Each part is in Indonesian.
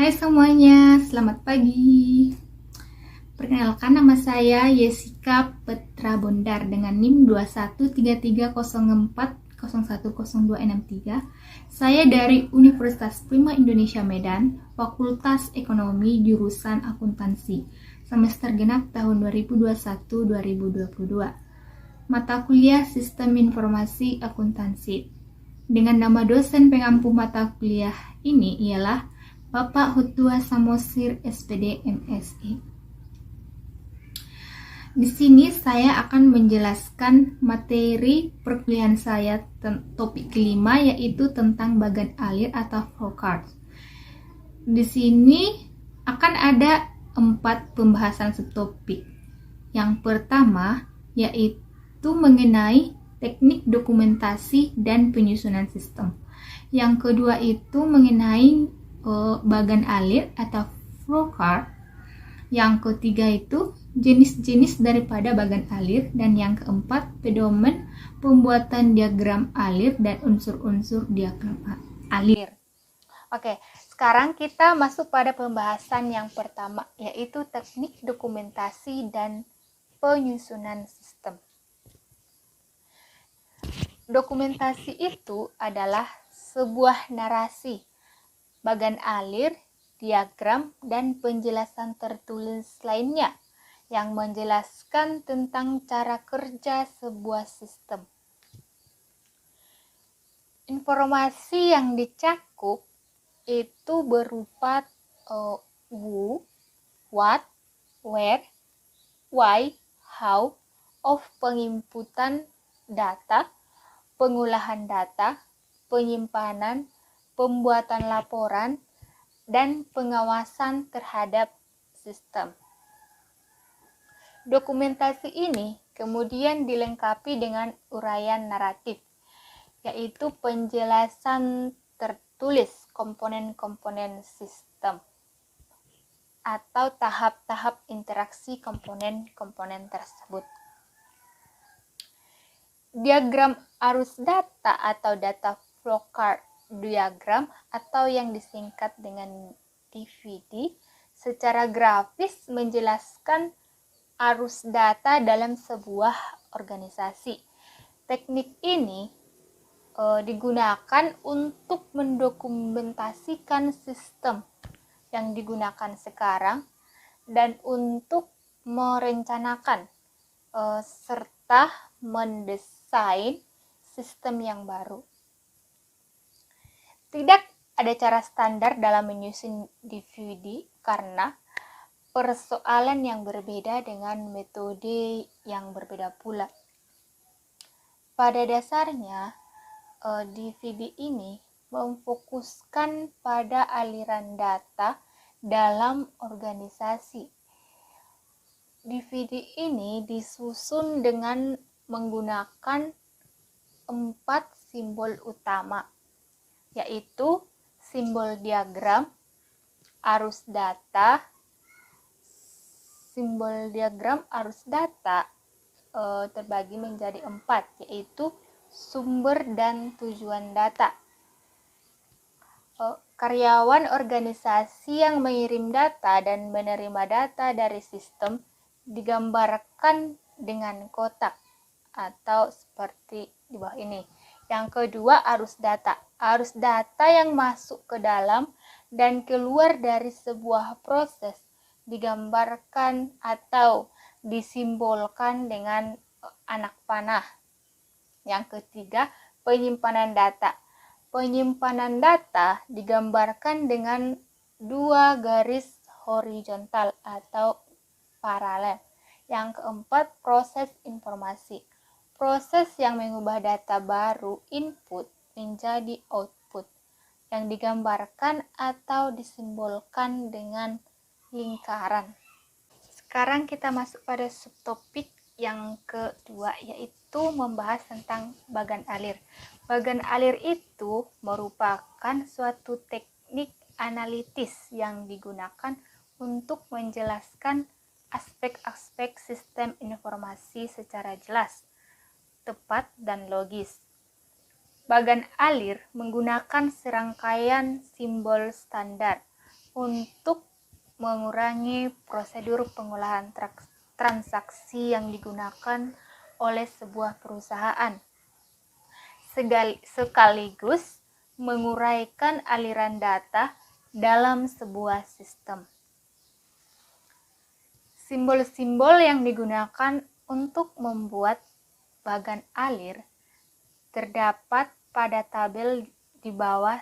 Hai semuanya, selamat pagi. Perkenalkan, nama saya Yesika Petra Bondar dengan NIM 213304010263. Saya dari Universitas Prima Indonesia Medan, Fakultas Ekonomi jurusan Akuntansi, semester genap tahun 2021-2022. Mata kuliah Sistem Informasi Akuntansi. Dengan nama dosen pengampu mata kuliah ini ialah Bapak Hutua Samosir SPD MSI. Di sini saya akan menjelaskan materi perkuliahan saya topik kelima, yaitu tentang bagan alir atau flowchart. Di sini akan ada 4 pembahasan subtopik. Yang pertama yaitu mengenai teknik dokumentasi dan penyusunan sistem. Yang kedua itu mengenai bagan alir atau flowchart. Yang ketiga itu jenis-jenis daripada bagan alir, dan yang keempat pedoman pembuatan diagram alir dan unsur-unsur diagram alir. Oke, sekarang kita masuk pada pembahasan yang pertama, yaitu teknik dokumentasi dan penyusunan sistem. Dokumentasi itu adalah sebuah narasi, bagan alir, diagram, dan penjelasan tertulis lainnya yang menjelaskan tentang cara kerja sebuah sistem. Informasi yang dicakup itu berupa who, what, where, why, how, of penginputan data, pengolahan data, penyimpanan, pembuatan laporan, dan pengawasan terhadap sistem. Dokumentasi ini kemudian dilengkapi dengan uraian naratif, yaitu penjelasan tertulis komponen-komponen sistem atau tahap-tahap interaksi komponen-komponen tersebut. Diagram arus data atau data flowchart diagram atau yang disingkat dengan DVD secara grafis menjelaskan arus data dalam sebuah organisasi. Teknik ini digunakan untuk mendokumentasikan sistem yang digunakan sekarang dan untuk merencanakan serta mendesain sistem yang baru. Tidak ada cara standar dalam menyusun DVD karena persoalan yang berbeda dengan metode yang berbeda pula. Pada dasarnya, DVD ini memfokuskan pada aliran data dalam organisasi. DVD ini disusun dengan menggunakan 4 simbol utama, yaitu simbol diagram, arus data. Simbol diagram arus data terbagi menjadi 4, yaitu sumber dan tujuan data. Karyawan organisasi yang mengirim data dan menerima data dari sistem digambarkan dengan kotak atau seperti di bawah ini. Yang kedua, arus data. Arus data yang masuk ke dalam dan keluar dari sebuah proses digambarkan atau disimbolkan dengan anak panah. Yang ketiga, penyimpanan data. Penyimpanan data digambarkan dengan 2 garis horizontal atau paralel. Yang keempat, proses informasi. Proses yang mengubah data baru input menjadi output yang digambarkan atau disimbolkan dengan lingkaran. Sekarang kita masuk pada subtopik yang kedua, yaitu membahas tentang bagan alir. Bagan alir itu merupakan suatu teknik analitis yang digunakan untuk menjelaskan aspek-aspek sistem informasi secara jelas, tepat, dan logis. Bagan alir menggunakan serangkaian simbol standar untuk mengurangi prosedur pengolahan transaksi yang digunakan oleh sebuah perusahaan, sekaligus menguraikan aliran data dalam sebuah sistem. Simbol-simbol yang digunakan untuk membuat bagan alir terdapat pada tabel di bawah.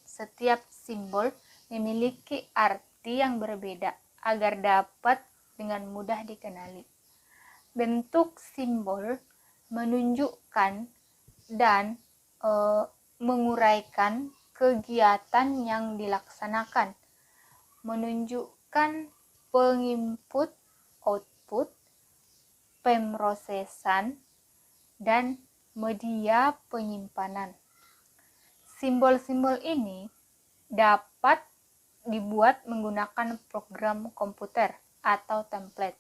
Setiap simbol memiliki arti yang berbeda agar dapat dengan mudah dikenali. Bentuk simbol menunjukkan dan menguraikan kegiatan yang dilaksanakan, menunjukkan penginput, output, pemrosesan, dan media penyimpanan. Simbol-simbol ini dapat dibuat menggunakan program komputer atau template,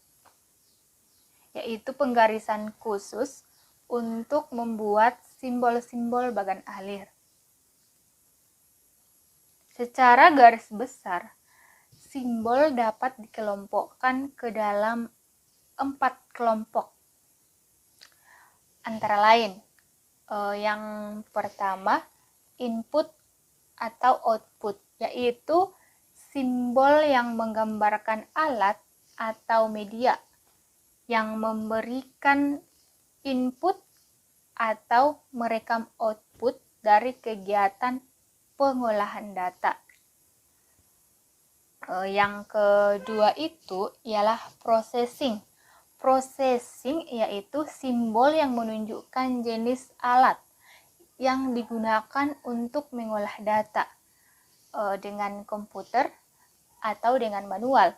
yaitu penggarisan khusus untuk membuat simbol-simbol bagan alir. Secara garis besar, simbol dapat dikelompokkan ke dalam 4 kelompok. Antara lain, yang pertama, input atau output, yaitu simbol yang menggambarkan alat atau media yang memberikan input atau merekam output dari kegiatan pengolahan data. Yang kedua itu ialah processing. Processing yaitu simbol yang menunjukkan jenis alat yang digunakan untuk mengolah data dengan komputer atau dengan manual.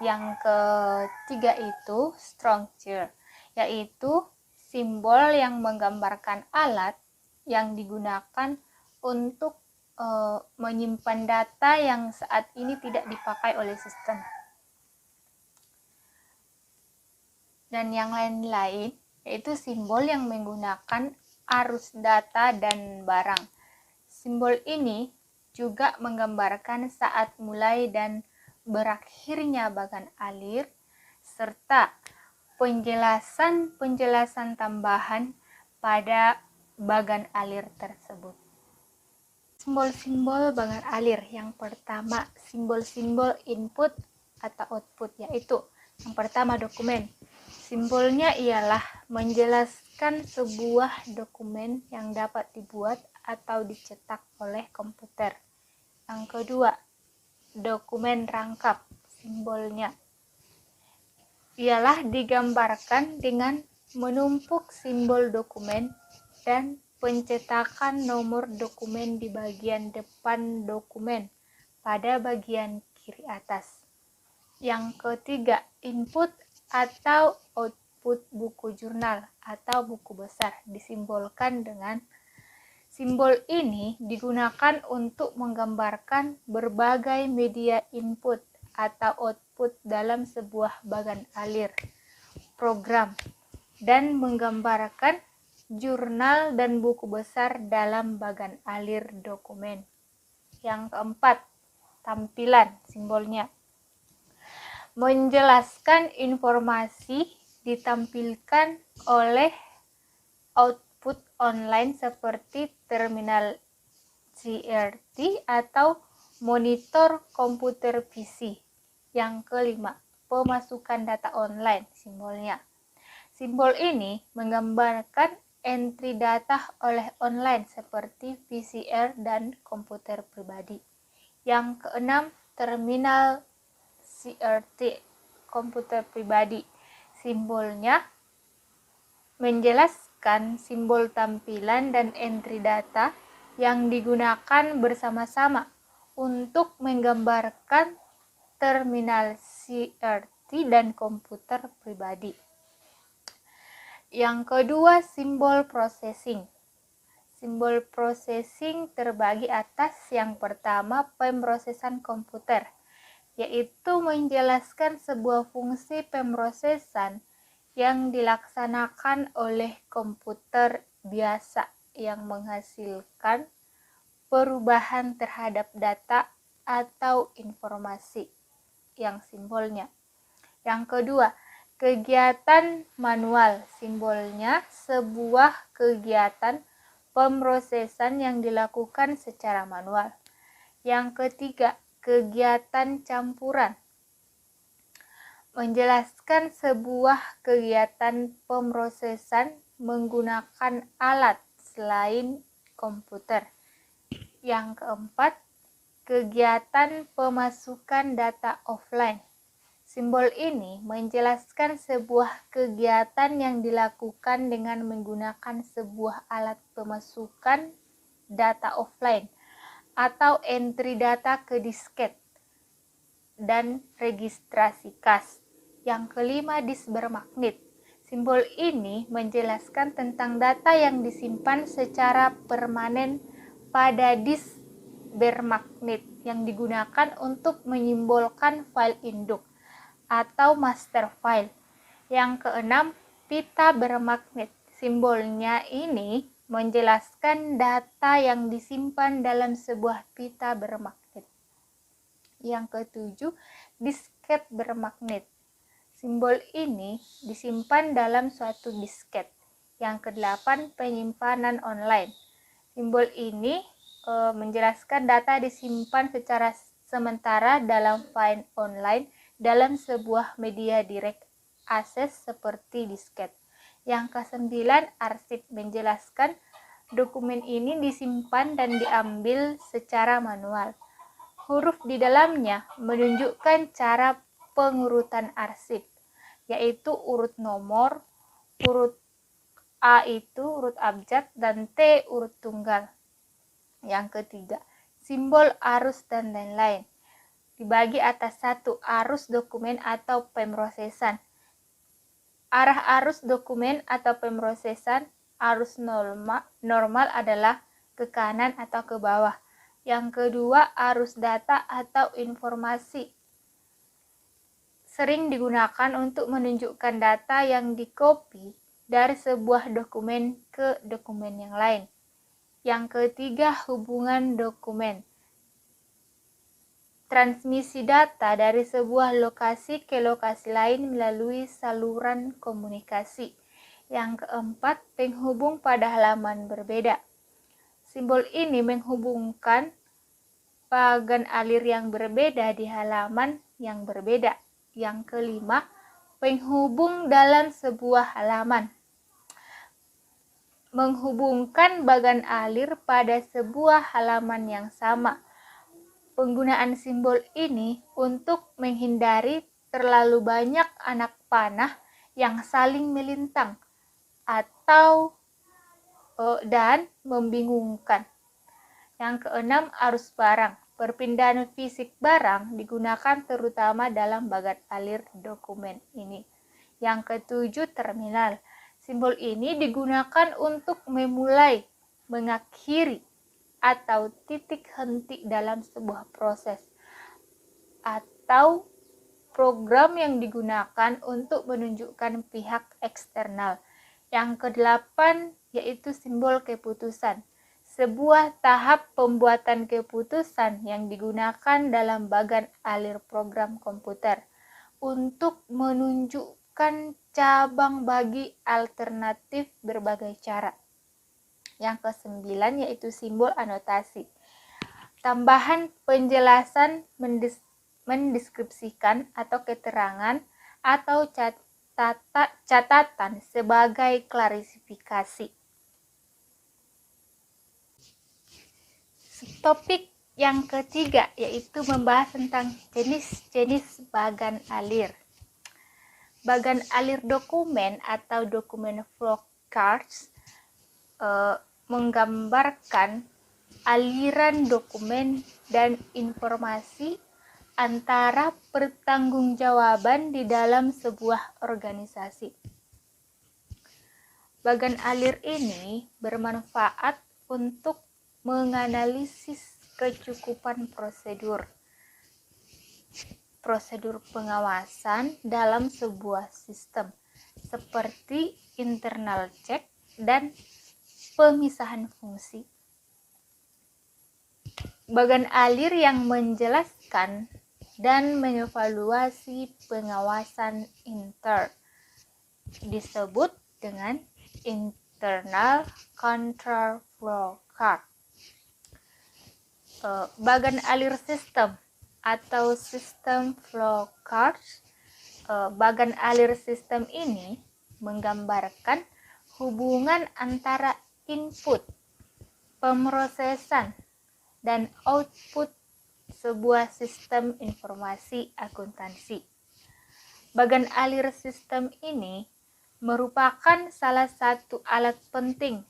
Yang ketiga itu structure, yaitu simbol yang menggambarkan alat yang digunakan untuk menyimpan data yang saat ini tidak dipakai oleh sistem. Dan yang lain-lain yaitu simbol yang menggunakan arus data dan barang. Simbol ini juga menggambarkan saat mulai dan berakhirnya bagan alir, serta penjelasan tambahan pada bagan alir tersebut. Simbol-simbol bagan alir. Yang pertama, simbol-simbol input atau output, yaitu yang pertama dokumen. Simbolnya ialah menjelaskan sebuah dokumen yang dapat dibuat atau dicetak oleh komputer. Yang kedua, dokumen rangkap. Simbolnya ialah digambarkan dengan menumpuk simbol dokumen dan pencetakan nomor dokumen di bagian depan dokumen pada bagian kiri atas. Yang ketiga, input atau output buku jurnal atau buku besar disimbolkan dengan simbol ini digunakan untuk menggambarkan berbagai media input atau output dalam sebuah bagan alir program dan menggambarkan jurnal dan buku besar dalam bagan alir dokumen. Yang keempat, tampilan simbolnya menjelaskan informasi ditampilkan oleh output online seperti terminal CRT atau monitor komputer PC. Yang kelima, pemasukan data online simbolnya. Simbol ini menggambarkan entry data oleh online seperti VCR dan komputer pribadi. Yang keenam, terminal CRT komputer pribadi. Simbolnya menjelaskan simbol tampilan dan entry data yang digunakan bersama-sama untuk menggambarkan terminal CRT dan komputer pribadi. Yang kedua, simbol processing. Simbol processing terbagi atas. Yang pertama, pemrosesan komputer, yaitu menjelaskan sebuah fungsi pemrosesan yang dilaksanakan oleh komputer biasa yang menghasilkan perubahan terhadap data atau informasi yang simbolnya. Yang kedua, kegiatan manual, simbolnya sebuah kegiatan pemrosesan yang dilakukan secara manual. Yang ketiga, kegiatan campuran, menjelaskan sebuah kegiatan pemrosesan menggunakan alat selain komputer. Yang keempat, kegiatan pemasukan data offline. Simbol ini menjelaskan sebuah kegiatan yang dilakukan dengan menggunakan sebuah alat pemasukan data offline atau entry data ke disket dan registrasi kas. Yang kelima, disk bermagnet. Simbol ini menjelaskan tentang data yang disimpan secara permanen pada disk bermagnet yang digunakan untuk menyimbolkan file induk atau master file. Yang keenam, pita bermagnet. Simbolnya ini menjelaskan data yang disimpan dalam sebuah pita bermagnet. Yang ketujuh, disket bermagnet. Simbol ini disimpan dalam suatu disket. Yang kedelapan, penyimpanan online. Simbol ini menjelaskan data disimpan secara sementara dalam file online dalam sebuah media direct access seperti disket. Yang kesembilan, arsip, menjelaskan dokumen ini disimpan dan diambil secara manual. Huruf di dalamnya menunjukkan cara pengurutan arsip, yaitu urut nomor, urut A itu urut abjad, dan T urut tunggal. Yang ketiga, simbol arus dan lain-lain. Dibagi atas satu, arus dokumen atau pemrosesan. Arah arus dokumen atau pemrosesan, arus normal adalah ke kanan atau ke bawah. Yang kedua, arus data atau informasi. Sering digunakan untuk menunjukkan data yang dikopi dari sebuah dokumen ke dokumen yang lain. Yang ketiga, hubungan dokumen. Transmisi data dari sebuah lokasi ke lokasi lain melalui saluran komunikasi. Yang keempat, penghubung pada halaman berbeda. Simbol ini menghubungkan bagan alir yang berbeda di halaman yang berbeda. Yang kelima, penghubung dalam sebuah halaman. Menghubungkan bagan alir pada sebuah halaman yang sama. Penggunaan simbol ini untuk menghindari terlalu banyak anak panah yang saling melintang atau dan membingungkan. Yang keenam, arus barang. Perpindahan fisik barang digunakan terutama dalam bagan alir dokumen ini. Yang ketujuh, terminal. Simbol ini digunakan untuk memulai, mengakhiri, atau titik henti dalam sebuah proses atau program yang digunakan untuk menunjukkan pihak eksternal. Yang kedelapan, yaitu simbol keputusan. Sebuah tahap pembuatan keputusan yang digunakan dalam bagan alir program komputer untuk menunjukkan cabang bagi alternatif berbagai cara. Yang kesembilan, yaitu simbol anotasi. Tambahan penjelasan mendeskripsikan atau keterangan atau catatan sebagai klarifikasi. Topik yang ketiga yaitu membahas tentang jenis-jenis bagan alir. Bagan alir dokumen atau dokumen flowcards menggambarkan aliran dokumen dan informasi antara pertanggungjawaban di dalam sebuah organisasi. Bagan alir ini bermanfaat untuk menganalisis kecukupan prosedur pengawasan dalam sebuah sistem seperti internal check dan pemisahan fungsi. Bagan alir yang menjelaskan dan mengevaluasi pengawasan disebut dengan internal control flow chart. Bagan alir sistem atau sistem flow charts. Bagan alir sistem ini menggambarkan hubungan antara input, pemrosesan, dan output sebuah sistem informasi akuntansi. Bagan alir sistem ini merupakan salah satu alat penting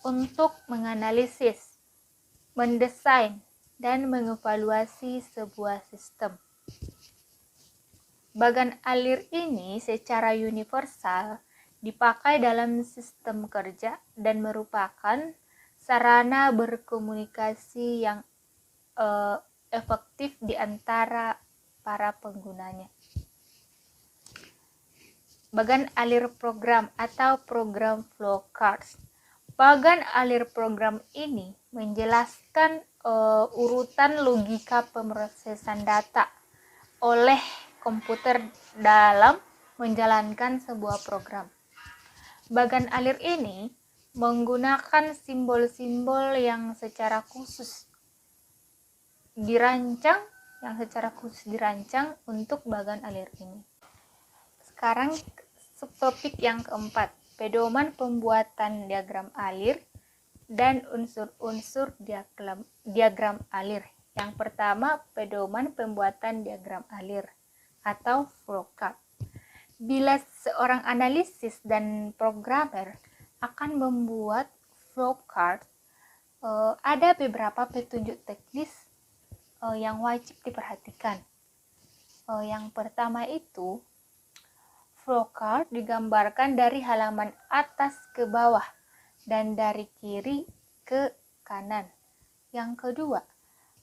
untuk menganalisis, mendesain, dan mengevaluasi sebuah sistem. Bagan alir ini secara universal dipakai dalam sistem kerja dan merupakan sarana berkomunikasi yang efektif di antara para penggunanya. Bagan alir program atau program flow charts. Bagan alir program ini menjelaskan urutan logika pemrosesan data oleh komputer dalam menjalankan sebuah program. Bagan alir ini menggunakan simbol-simbol yang secara khusus dirancang untuk bagan alir ini. Sekarang subtopik yang keempat, pedoman pembuatan diagram alir dan unsur-unsur diagram alir. Yang pertama, pedoman pembuatan diagram alir atau flowchart. Bila seorang analisis dan programmer akan membuat flowchart, ada beberapa petunjuk teknis yang wajib diperhatikan. Yang pertama itu, flowchart digambarkan dari halaman atas ke bawah dan dari kiri ke kanan. Yang kedua,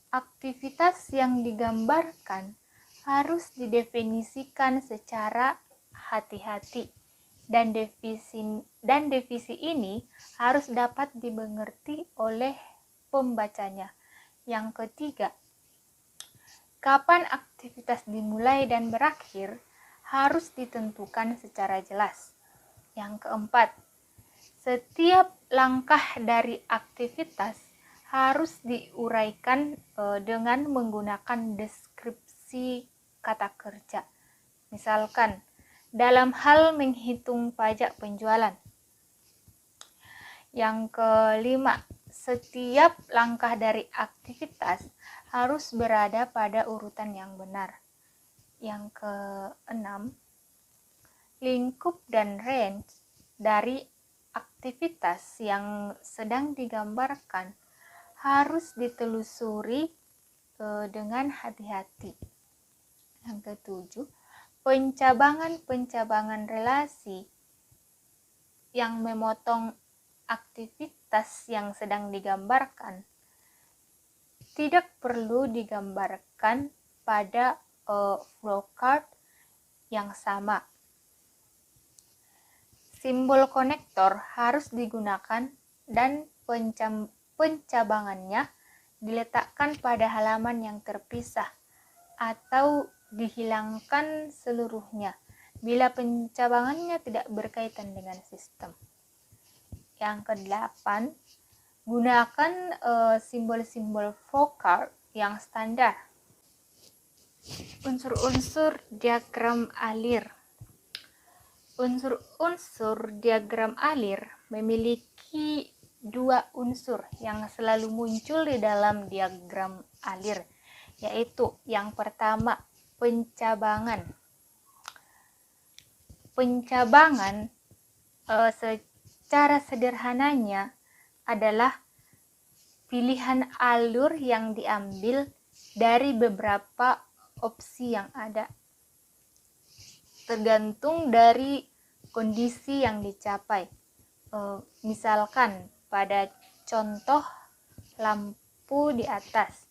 aktivitas yang digambarkan harus didefinisikan secara hati-hati dan definisi ini harus dapat dimengerti oleh pembacanya. Yang ketiga, kapan aktivitas dimulai dan berakhir harus ditentukan secara jelas. Yang keempat, setiap langkah dari aktivitas harus diuraikan dengan menggunakan deskripsi kata kerja. Misalkan, dalam hal menghitung pajak penjualan. Yang kelima, setiap langkah dari aktivitas harus berada pada urutan yang benar. Yang keenam, lingkup dan range dari aktivitas yang sedang digambarkan harus ditelusuri dengan hati-hati. Yang ketujuh, pencabangan relasi yang memotong aktivitas yang sedang digambarkan tidak perlu digambarkan pada flowchart yang sama. Simbol konektor harus digunakan dan pencabangannya diletakkan pada halaman yang terpisah atau dihilangkan seluruhnya bila pencabangannya tidak berkaitan dengan sistem. Yang kedelapan, gunakan simbol-simbol flowchart yang standar. Unsur-unsur diagram alir. Unsur-unsur diagram alir memiliki dua unsur yang selalu muncul di dalam diagram alir, yaitu yang pertama, pencabangan. Pencabangan secara sederhananya adalah pilihan alur yang diambil dari beberapa opsi yang ada, tergantung dari kondisi yang dicapai. Misalkan pada contoh lampu di atas,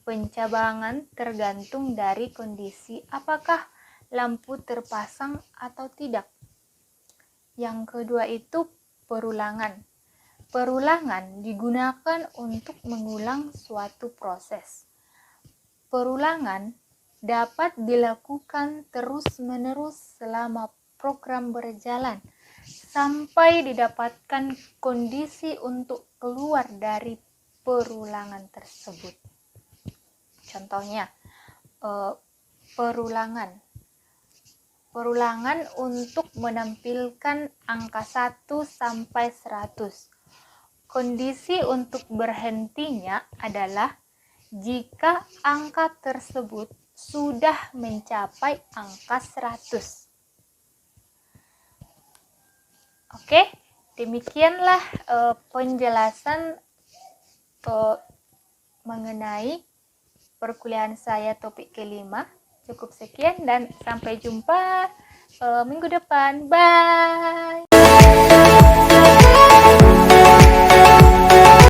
pencabangan tergantung dari kondisi apakah lampu terpasang atau tidak. Yang kedua itu perulangan. Perulangan digunakan untuk mengulang suatu proses. Perulangan dapat dilakukan terus-menerus selama program berjalan sampai didapatkan kondisi untuk keluar dari perulangan tersebut. Contohnya, perulangan untuk menampilkan angka 1 sampai 100. Kondisi untuk berhentinya adalah jika angka tersebut sudah mencapai angka 100. Oke, demikianlah penjelasan mengenai perkuliahan saya topik kelima. Cukup sekian dan sampai jumpa minggu depan. Bye.